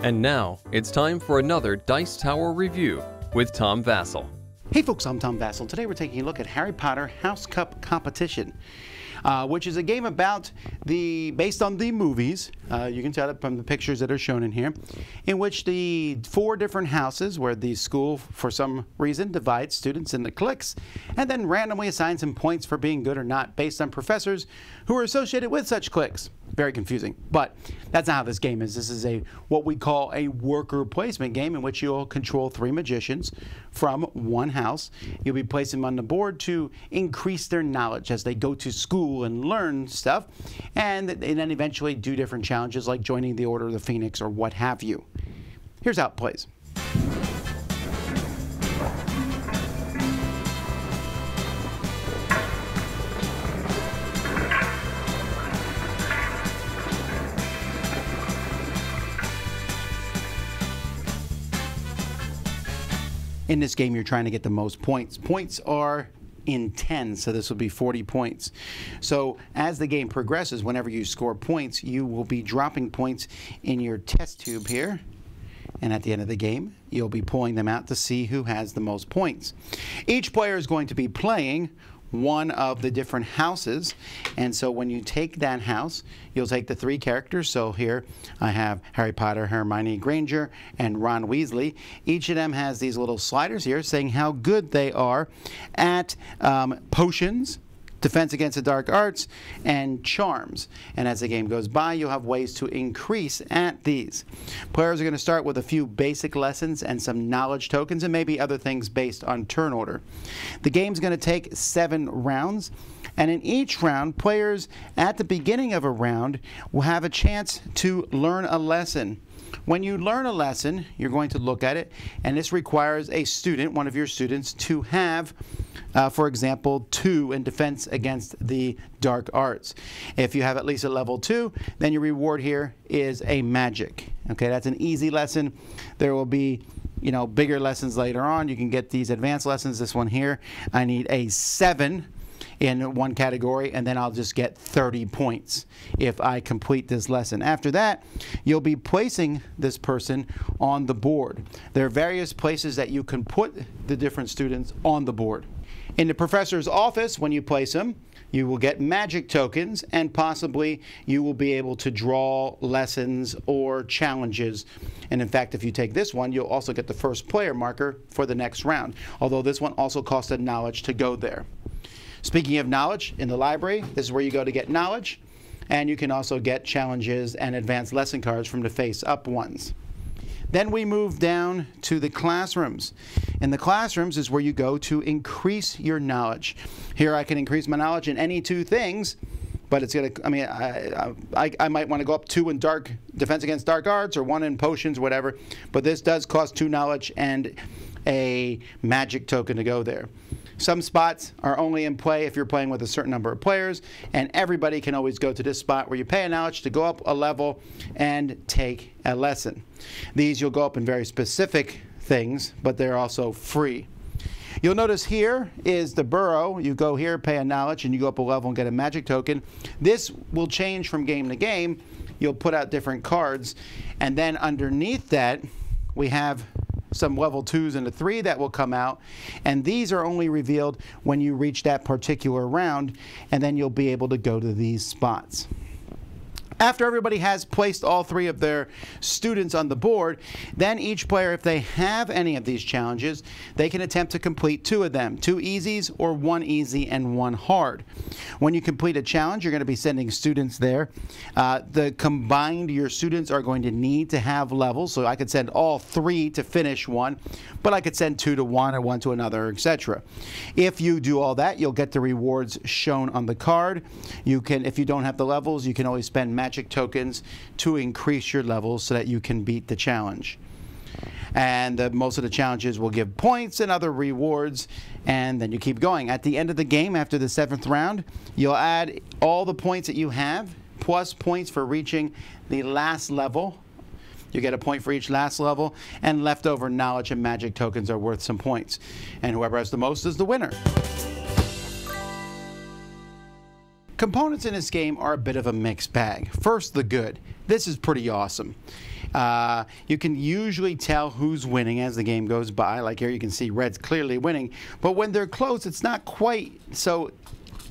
And now, it's time for another Dice Tower review with Tom Vasel. Hey folks, I'm Tom Vasel. Today we're taking a look at Harry Potter House Cup Competition, which is a game based on the movies. You can tell it from the pictures that are shown in here, in which the 4 different houses where the school, for some reason, divides students into cliques and then randomly assigns them points for being good or not based on professors who are associated with such cliques. Very confusing, but that's not how this game is. This is what we call a worker placement game in which you'll control 3 magicians from one house. You'll be placing them on the board to increase their knowledge as they go to school and learn stuff, and then eventually do different challenges like joining the Order of the Phoenix or what have you. Here's how it plays. In this game, you're trying to get the most points. Points are in 10, so this will be 40 points. So as the game progresses, whenever you score points, you will be dropping points in your test tube here. And at the end of the game, you'll be pulling them out to see who has the most points. Each player is going to be playing one of the different houses, and so when you take that house, you'll take the 3 characters. So here I have Harry Potter, Hermione Granger, and Ron Weasley. Each of them has these little sliders here saying how good they are at potions, defense against the dark arts, and charms. And as the game goes by, you'll have ways to increase at these. Players are going to start with a few basic lessons and some knowledge tokens and maybe other things based on turn order. The game's going to take 7 rounds, and in each round, players at the beginning of a round will have a chance to learn a lesson. When you learn a lesson, you're going to look at it, and this requires a student, one of your students, to have, for example, 2 in defense against the dark arts. If you have at least a level 2, then your reward here is a magic. Okay, that's an easy lesson. There will be, bigger lessons later on. You can get these advanced lessons. This one here, I need a 7 in one category, and then I'll just get 30 points if I complete this lesson. After that, you'll be placing this person on the board. There are various places that you can put the different students on the board. In the professor's office, when you place them, you will get magic tokens, and possibly you will be able to draw lessons or challenges. And in fact, if you take this one, you'll also get the first player marker for the next round, although this one also costs a knowledge to go there. Speaking of knowledge, in the library, this is where you go to get knowledge, and you can also get challenges and advanced lesson cards from the face-up ones. Then we move down to the classrooms. In the classrooms is where you go to increase your knowledge. Here I can increase my knowledge in any 2 things, but it's going to, I might want to go up 2 in defense against dark arts or 1 in potions, whatever, but this does cost 2 knowledge and a magic token to go there. Some spots are only in play if you're playing with a certain number of players, and everybody can always go to this spot where you pay a knowledge to go up a level and take a lesson. These you'll go up in very specific things, but they're also free. You'll notice here is the burrow. You go here, pay a knowledge, and you go up a level and get a magic token. This will change from game to game. You'll put out different cards, and then underneath that we have some level 2s and a 3 that will come out, and these are only revealed when you reach that particular round, and then you'll be able to go to these spots. After everybody has placed all 3 of their students on the board, then each player, if they have any of these challenges, they can attempt to complete 2 of them, 2 easies or 1 easy and 1 hard. When you complete a challenge, you're going to be sending students there. Your students are going to need to have levels, so I could send all 3 to finish one, but I could send 2 to one or 1 to another, etc. If you do all that, you'll get the rewards shown on the card. You can, if you don't have the levels, you can always spend magic tokens to increase your levels so that you can beat the challenge. And most of the challenges will give points and other rewards, and then you keep going. At the end of the game, after the 7th round, you'll add all the points that you have, plus points for reaching the last level. You get a point for each last level, and leftover knowledge and magic tokens are worth some points. And whoever has the most is the winner. Components in this game are a bit of a mixed bag. First, the good. This is pretty awesome. You can usually tell who's winning as the game goes by. Like here you can see red's clearly winning, but when they're close, it's not quite so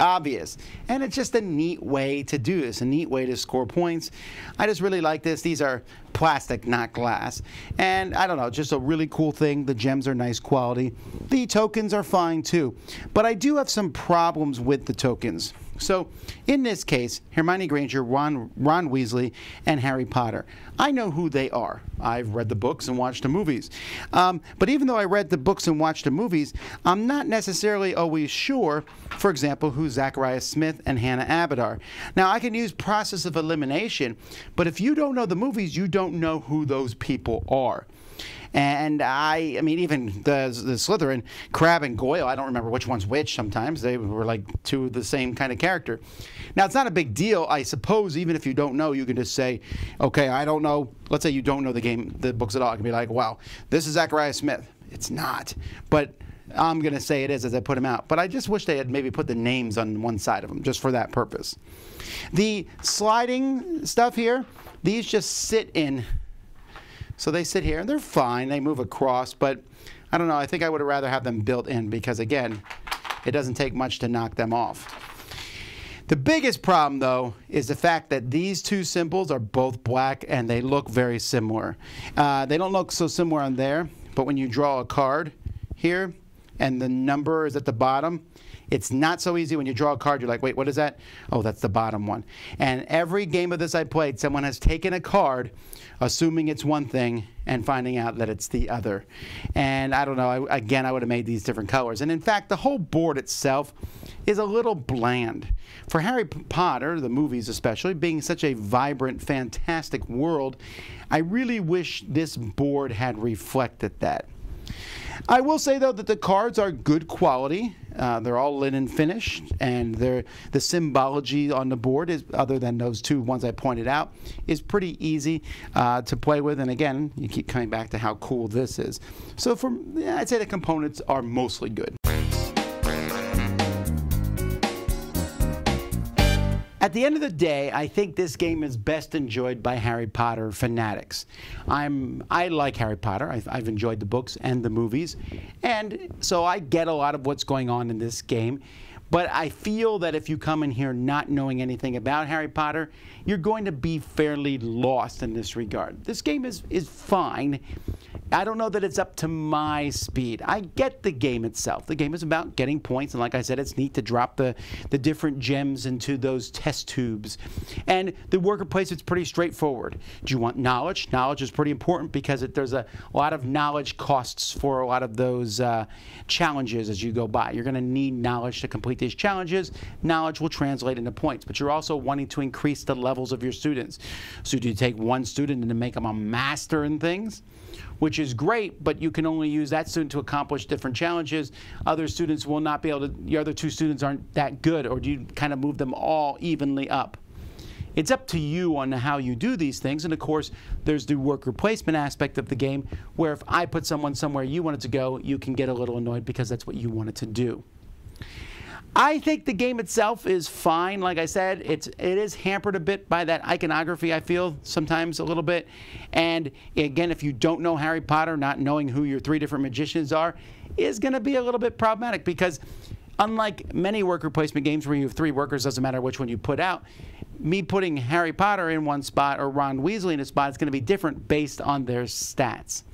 obvious. And it's just a neat way to do this, a neat way to score points. I just really like this. These are plastic, not glass. And I don't know, just a really cool thing. The gems are nice quality. The tokens are fine too. But I do have some problems with the tokens. So in this case, Hermione Granger, Ron Weasley, and Harry Potter. I know who they are. I've read the books and watched the movies. But even though I read the books and watched the movies, I'm not necessarily always sure, for example, who Zacharias Smith and Hannah Abbott are. Now, I can use process of elimination, but if you don't know the movies, you don't know who those people are. And I mean, even the Slytherin, Crabbe and Goyle, I don't remember which one's which sometimes. They were like two of the same kind of character. Now, it's not a big deal, I suppose. Even if you don't know, you can just say, okay, I don't know. Let's say you don't know the books at all. I can be like, wow, this is Zacharias Smith. It's not. But I'm going to say it is as I put them out. But I just wish they had maybe put the names on one side of them, just for that purpose. The sliding stuff here, these just sit in. So they sit here, and they're fine. They move across, but I don't know. I think I would have rather have them built in because, again, it doesn't take much to knock them off. The biggest problem, though, is the fact that these two symbols are both black, and they look very similar. They don't look so similar on there, but when you draw a card here, and the number is at the bottom, it's not so easy. When you draw a card, you're like, wait, what is that? Oh, that's the bottom one. And every game of this I played, someone has taken a card, assuming it's one thing, and finding out that it's the other. And I don't know, again, I would have made these different colors. And in fact, the whole board itself is a little bland. For Harry Potter, the movies especially, being such a vibrant, fantastic world, I really wish this board had reflected that. I will say, though, that the cards are good quality. They're all linen finished, and the symbology on the board, is, other than those two ones I pointed out, is pretty easy to play with. And again, you keep coming back to how cool this is. So I'd say the components are mostly good. At the end of the day, I think this game is best enjoyed by Harry Potter fanatics. I like Harry Potter. I've enjoyed the books and the movies, and so I get a lot of what's going on in this game. But I feel that if you come in here not knowing anything about Harry Potter, you're going to be fairly lost in this regard. This game is fine. I don't know that it's up to my speed. I get the game itself. The game is about getting points, and like I said, it's neat to drop the different gems into those test tubes. And the worker placement's pretty straightforward. Do you want knowledge? Knowledge is pretty important because there's a lot of knowledge costs for a lot of those challenges as you go by. You're going to need knowledge to complete these challenges. Knowledge will translate into points, but you're also wanting to increase the levels of your students. So do you take one student and make them a master in things? Which is great, but you can only use that student to accomplish different challenges. Other students will not be able to, your other two students aren't that good, or do you kind of move them all evenly up? It's up to you on how you do these things, and of course, there's the worker placement aspect of the game, where if I put someone somewhere you want it to go, you can get a little annoyed because that's what you want it to do. I think the game itself is fine. Like I said, it is hampered a bit by that iconography, I feel, sometimes a little bit. And again, if you don't know Harry Potter, not knowing who your three different magicians are is going to be a little bit problematic because unlike many worker placement games where you have three workers, doesn't matter which one you put out, me putting Harry Potter in one spot or Ron Weasley in a spot is going to be different based on their stats.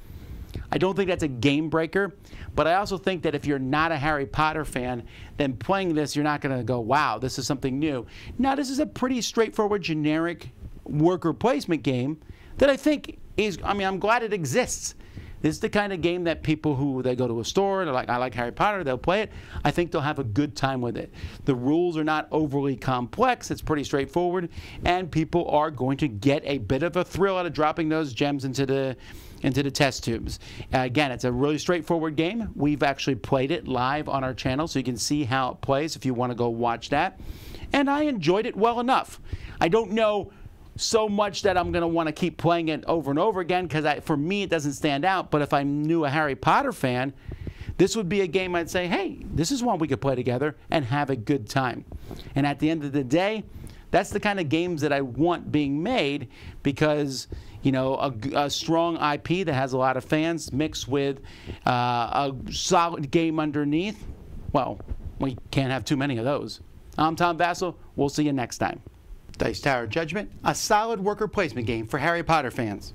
I don't think that's a game breaker, but I also think that if you're not a Harry Potter fan, then playing this, you're not going to go, wow, this is something new. Now, this is a pretty straightforward, generic worker placement game that I think is, I mean, I'm glad it exists. This is the kind of game that people who, they go to a store, they're like, I like Harry Potter, they'll play it. I think they'll have a good time with it. The rules are not overly complex, it's pretty straightforward, and people are going to get a bit of a thrill out of dropping those gems into the test tubes. Again, it's a really straightforward game. We've actually played it live on our channel, so you can see how it plays if you want to go watch that. And I enjoyed it well enough. I don't know so much that I'm going to want to keep playing it over and over again because for me it doesn't stand out, but if I knew a Harry Potter fan, this would be a game I'd say, hey, this is one we could play together and have a good time. And at the end of the day, that's the kind of games that I want being made because you know, a strong IP that has a lot of fans mixed with a solid game underneath, well, we can't have too many of those. I'm Tom Vasel. We'll see you next time. Dice Tower Judgment, a solid worker placement game for Harry Potter fans.